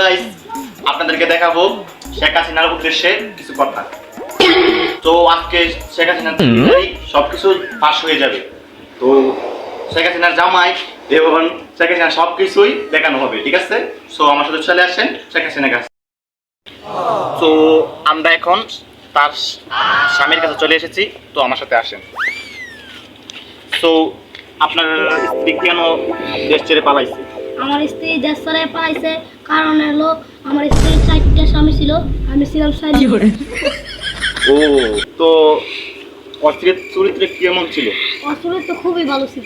Guys, আপনাদেরকে দেখাবো শেখ হাসিনার উদ্দেশ্যে কিছু কথা। তো আজকে শেখ হাসিনার সবকিছু পাস হয়ে যাবে। তো শেখ হাসিনার জামাই এবং শেখ হাসিনার সবকিছুই দেখানো হবে, ঠিক আছে? সো আমার সাথে চলে আসেন শেখ হাসিনার কাছে। তো আমরা এখন তার স্বামীর কাছে চলে এসেছি, তো আমার সাথে আসেন। তো আপনার স্ত্রী কেন দেশ ছেড়ে পালাইছে? আমার স্ত্রী দেশ ছেড়ে পালাইছে কারণ হলো আমার স্ত্রীর 4টা স্বামী ছিল, আমি ছিলাম 4। ও, তো অস্ত্রের চরিত্রে কেমন ছিল? আসলে তো খুবই ভালো ছিল।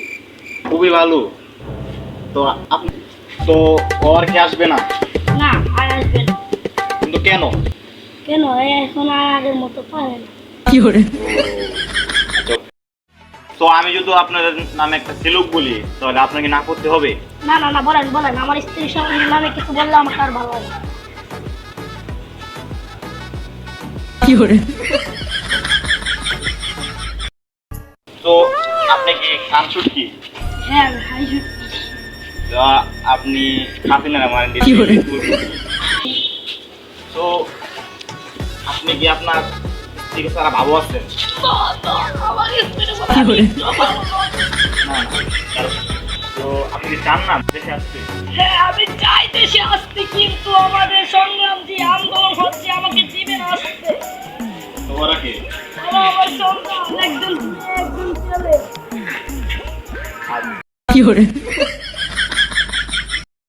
খুবই ভালো। তো আপনি তো আর কি আসবে না? না, আর আসবে না। কিন্তু কেন? কেন এখন আর আগের মতো পারে না। তো আমি যদি আপনার নামে একটা সিলুক বলি তাহলে আপনাকে না করতে হবে? না না না, বলেন বলেন, আমার স্ত্রীর নামে কিছু বললে আমার আর ভালো লাগে না। তো আপনি কি খান কি? হ্যাঁ, আমি হাই শুট। তো আপনি খাবেন না মানে তো আপনি কি আপনার স্ত্রীকে সারা ভালো আছেন? আমার স্ত্রীর না, তো আপনি কি চান না দেশে আসতে? হ্যাঁ, আমি চাই দেশে আসতে, কিন্তু আমাদের সংগ্রাম যে আন্দোলন হচ্ছে আমাকে দিবে না আসতে। তো ওরা কি? আমার সন্তান একজন ছেলে। আর